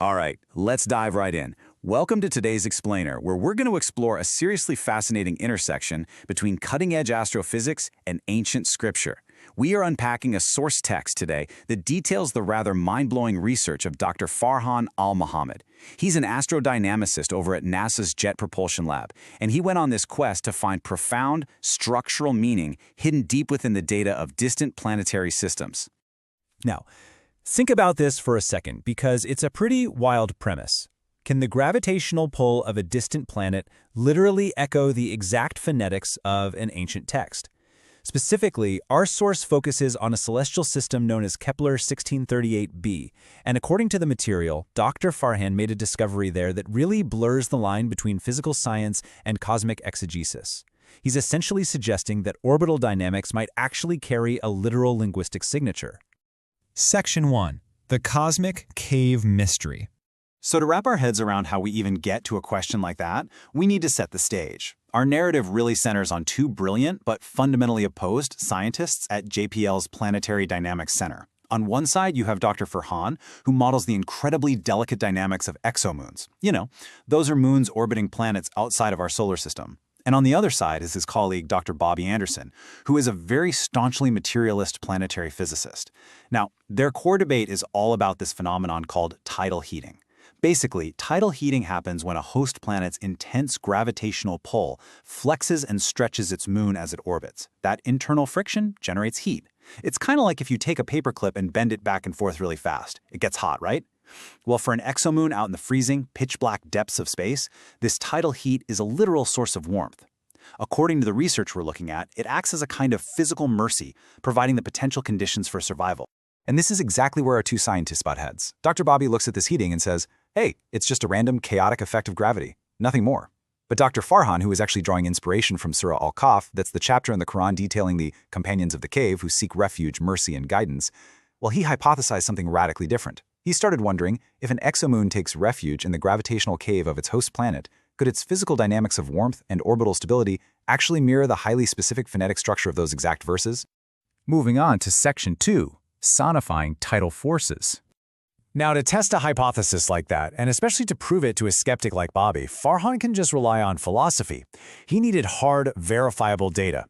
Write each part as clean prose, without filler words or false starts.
All right, let's dive right in. Welcome to today's Explainer, where we're going to explore a seriously fascinating intersection between cutting-edge astrophysics and ancient scripture. We are unpacking a source text today that details the rather mind-blowing research of Dr. Farhan Al-Mohammed. He's an astrodynamicist over at NASA's Jet Propulsion Lab, and he went on this quest to find profound structural meaning hidden deep within the data of distant planetary systems. Now, think about this for a second, because it's a pretty wild premise. Can the gravitational pull of a distant planet literally echo the exact phonetics of an ancient text? Specifically, our source focuses on a celestial system known as Kepler 1638b, and according to the material, Dr. Farhan made a discovery there that really blurs the line between physical science and cosmic exegesis. He's essentially suggesting that orbital dynamics might actually carry a literal linguistic signature. Section 1. The Cosmic Cave Mystery. So to wrap our heads around how we even get to a question like that, we need to set the stage. Our narrative really centers on two brilliant but fundamentally opposed scientists at JPL's Planetary Dynamics Center. On one side, you have Dr. Farhan, who models the incredibly delicate dynamics of exomoons. Those are moons orbiting planets outside of our solar system. And on the other side is his colleague, Dr. Bobby Anderson, who is a very staunchly materialist planetary physicist. Now, their core debate is all about this phenomenon called tidal heating. Basically, tidal heating happens when a host planet's intense gravitational pull flexes and stretches its moon as it orbits. That internal friction generates heat. It's kind of like if you take a paperclip and bend it back and forth really fast. It gets hot, right? Well, for an exomoon out in the freezing, pitch-black depths of space, this tidal heat is a literal source of warmth. According to the research we're looking at, it acts as a kind of physical mercy, providing the potential conditions for survival. And this is exactly where our two scientists butt heads. Dr. Bobby looks at this heating and says, hey, it's just a random, chaotic effect of gravity. Nothing more. But Dr. Farhan, who is actually drawing inspiration from Surah Al-Kahf, that's the chapter in the Quran detailing the companions of the cave who seek refuge, mercy, and guidance, well, he hypothesized something radically different. He started wondering, if an exomoon takes refuge in the gravitational cave of its host planet, could its physical dynamics of warmth and orbital stability actually mirror the highly specific phonetic structure of those exact verses? Moving on to Section 2, Sonifying Tidal Forces. Now, to test a hypothesis like that, and especially to prove it to a skeptic like Bobby, Farhan can just rely on philosophy. He needed hard, verifiable data.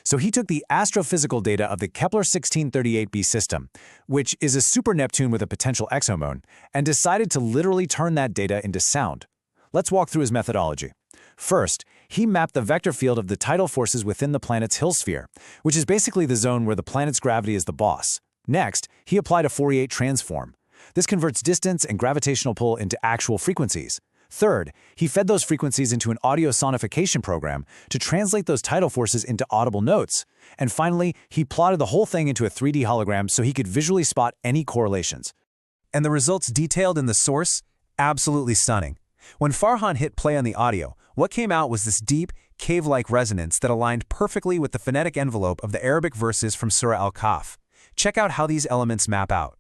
So he took the astrophysical data of the Kepler 1638b system, which is a super Neptune with a potential exomoon, and decided to literally turn that data into sound. Let's walk through his methodology. First, he mapped the vector field of the tidal forces within the planet's Hill sphere, which is basically the zone where the planet's gravity is the boss. Next, he applied a Fourier transform. This converts distance and gravitational pull into actual frequencies. Third, he fed those frequencies into an audio sonification program to translate those tidal forces into audible notes. And finally, he plotted the whole thing into a 3D hologram so he could visually spot any correlations. And the results detailed in the source? Absolutely stunning. When Farhan hit play on the audio, what came out was this deep, cave-like resonance that aligned perfectly with the phonetic envelope of the Arabic verses from Surah Al-Kahf. Check out how these elements map out.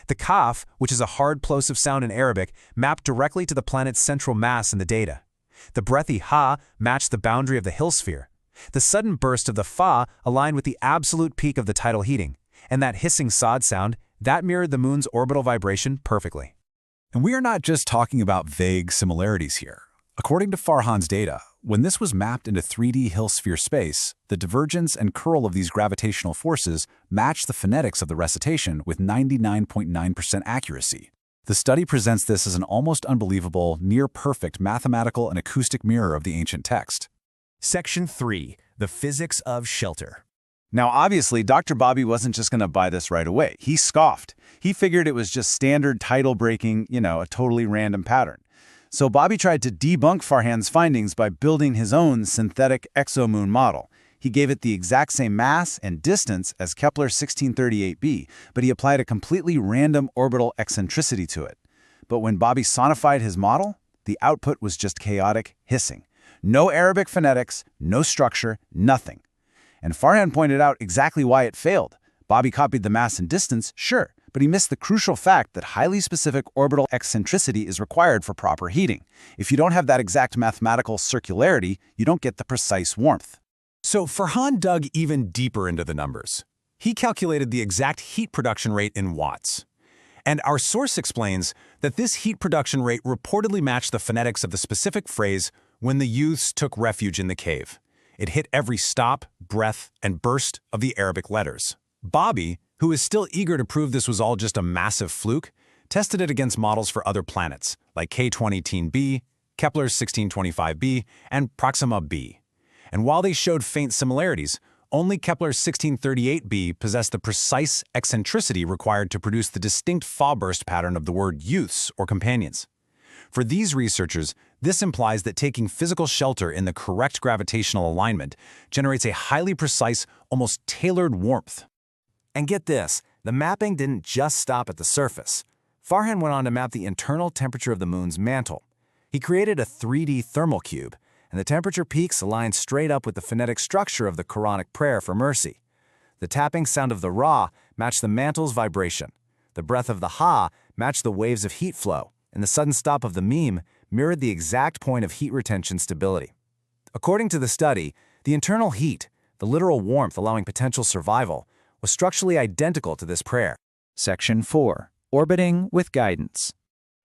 The kaf, which is a hard plosive sound in Arabic, mapped directly to the planet's central mass in the data. The breathy ha matched the boundary of the Hill sphere. The sudden burst of the fa aligned with the absolute peak of the tidal heating. And that hissing sod sound, that mirrored the moon's orbital vibration perfectly. And we are not just talking about vague similarities here. According to Farhan's data, when this was mapped into 3D Hill sphere space, the divergence and curl of these gravitational forces matched the phonetics of the recitation with 99.9% accuracy. The study presents this as an almost unbelievable, near-perfect mathematical and acoustic mirror of the ancient text. Section 3, The Physics of Shelter. Now, obviously, Dr. Bobby wasn't just going to buy this right away. He scoffed. He figured it was just standard tidal breaking, a totally random pattern. So Bobby tried to debunk Farhan's findings by building his own synthetic exomoon model. He gave it the exact same mass and distance as Kepler 1638b, but he applied a completely random orbital eccentricity to it. But when Bobby sonified his model, the output was just chaotic hissing. No Arabic phonetics, no structure, nothing. And Farhan pointed out exactly why it failed. Bobby copied the mass and distance, sure, but he missed the crucial fact that highly specific orbital eccentricity is required for proper heating. If you don't have that exact mathematical circularity, you don't get the precise warmth. So Farhan dug even deeper into the numbers. He calculated the exact heat production rate in watts. And our source explains that this heat production rate reportedly matched the phonetics of the specific phrase, "when the youths took refuge in the cave." It hit every stop, breath, and burst of the Arabic letters. Bobby, who is still eager to prove this was all just a massive fluke, tested it against models for other planets, like K20-b, Kepler's 1625b, and Proxima b. And while they showed faint similarities, only Kepler's 1638b possessed the precise eccentricity required to produce the distinct fa-burst pattern of the word youths or companions. For these researchers, this implies that taking physical shelter in the correct gravitational alignment generates a highly precise, almost tailored warmth. And get this, the mapping didn't just stop at the surface. Farhan went on to map the internal temperature of the moon's mantle. He created a 3D thermal cube, and the temperature peaks aligned straight up with the phonetic structure of the Quranic prayer for mercy. The tapping sound of the Ra matched the mantle's vibration. The breath of the Ha matched the waves of heat flow, and the sudden stop of the Mim mirrored the exact point of heat retention stability. According to the study, the internal heat, the literal warmth allowing potential survival, was structurally identical to this prayer. Section 4. Orbiting with guidance.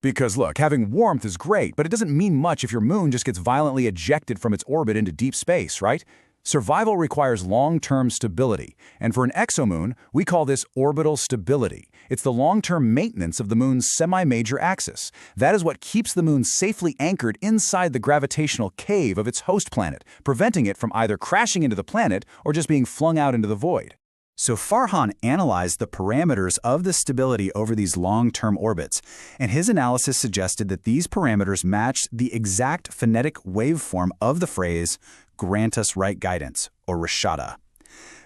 Because look, having warmth is great, but it doesn't mean much if your moon just gets violently ejected from its orbit into deep space, right? Survival requires long-term stability, and for an exomoon, we call this orbital stability. It's the long-term maintenance of the moon's semi-major axis. That is what keeps the moon safely anchored inside the gravitational cave of its host planet, preventing it from either crashing into the planet or just being flung out into the void. So Farhan analyzed the parameters of the stability over these long-term orbits, and his analysis suggested that these parameters matched the exact phonetic waveform of the phrase, "grant us right guidance," or rashada.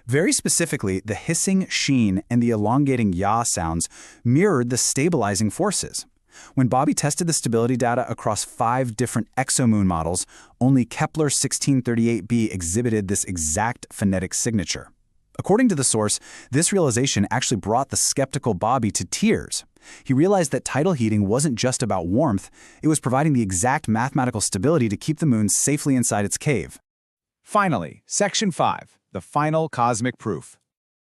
Very specifically, the hissing sheen and the elongating ya sounds mirrored the stabilizing forces. When Bobby tested the stability data across 5 different exomoon models, only Kepler 1638b exhibited this exact phonetic signature. According to the source, this realization actually brought the skeptical Bobby to tears. He realized that tidal heating wasn't just about warmth, it was providing the exact mathematical stability to keep the moon safely inside its cave. Finally, Section 5, the final cosmic proof.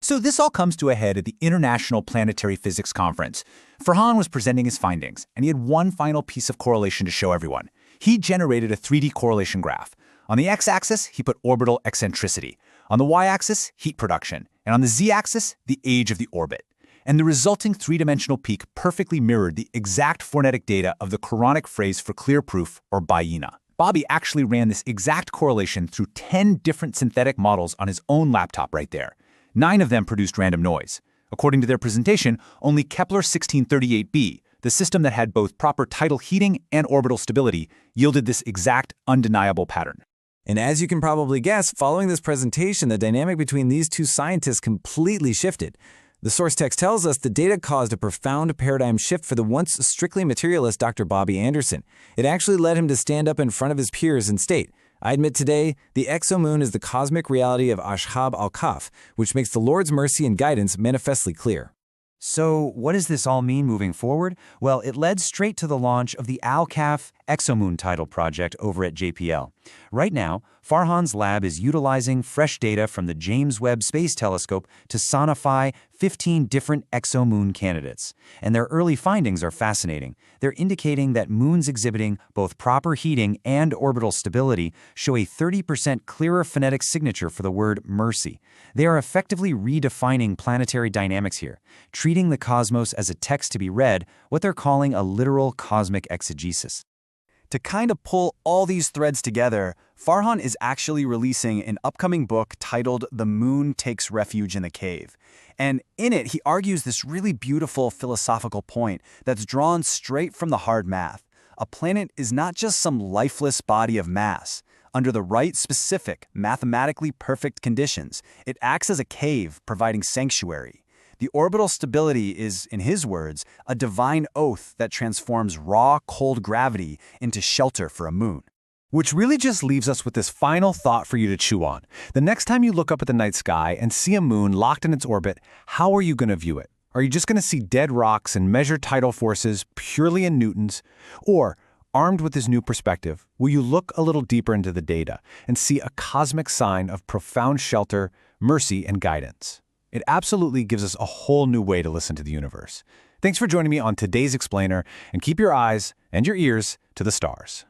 So this all comes to a head at the International Planetary Physics Conference. Farhan was presenting his findings, and he had one final piece of correlation to show everyone. He generated a 3D correlation graph. On the x-axis, he put orbital eccentricity. On the y-axis, heat production. And on the z-axis, the age of the orbit. And the resulting three-dimensional peak perfectly mirrored the exact phonetic data of the Quranic phrase for clear proof, or bayina. Bobby actually ran this exact correlation through 10 different synthetic models on his own laptop right there. 9 of them produced random noise. According to their presentation, only Kepler 1638b, the system that had both proper tidal heating and orbital stability, yielded this exact undeniable pattern. And as you can probably guess, following this presentation, the dynamic between these two scientists completely shifted. The source text tells us the data caused a profound paradigm shift for the once strictly materialist Dr. Bobby Anderson. It actually led him to stand up in front of his peers and state, "I admit today, the exomoon is the cosmic reality of Ashab al-Kaf, which makes the Lord's mercy and guidance manifestly clear." So what does this all mean moving forward? Well, it led straight to the launch of the Al-Kaf Exomoon Tidal project over at JPL. Right now, Farhan's lab is utilizing fresh data from the James Webb Space Telescope to sonify 15 different exomoon candidates. And their early findings are fascinating. They're indicating that moons exhibiting both proper heating and orbital stability show a 30% clearer phonetic signature for the word mercy. They are effectively redefining planetary dynamics here, treating the cosmos as a text to be read, what they're calling a literal cosmic exegesis. To kind of pull all these threads together, Farhan is actually releasing an upcoming book titled The Moon Takes Refuge in the Cave. And in it, he argues this really beautiful philosophical point that's drawn straight from the hard math. A planet is not just some lifeless body of mass. Under the right specific, mathematically perfect conditions, it acts as a cave, providing sanctuary. The orbital stability is, in his words, a divine oath that transforms raw, cold gravity into shelter for a moon. Which really just leaves us with this final thought for you to chew on. The next time you look up at the night sky and see a moon locked in its orbit, how are you going to view it? Are you just going to see dead rocks and measure tidal forces purely in newtons? Or, armed with this new perspective, will you look a little deeper into the data and see a cosmic sign of profound shelter, mercy, and guidance? It absolutely gives us a whole new way to listen to the universe. Thanks for joining me on today's Explainer, and keep your eyes and your ears to the stars.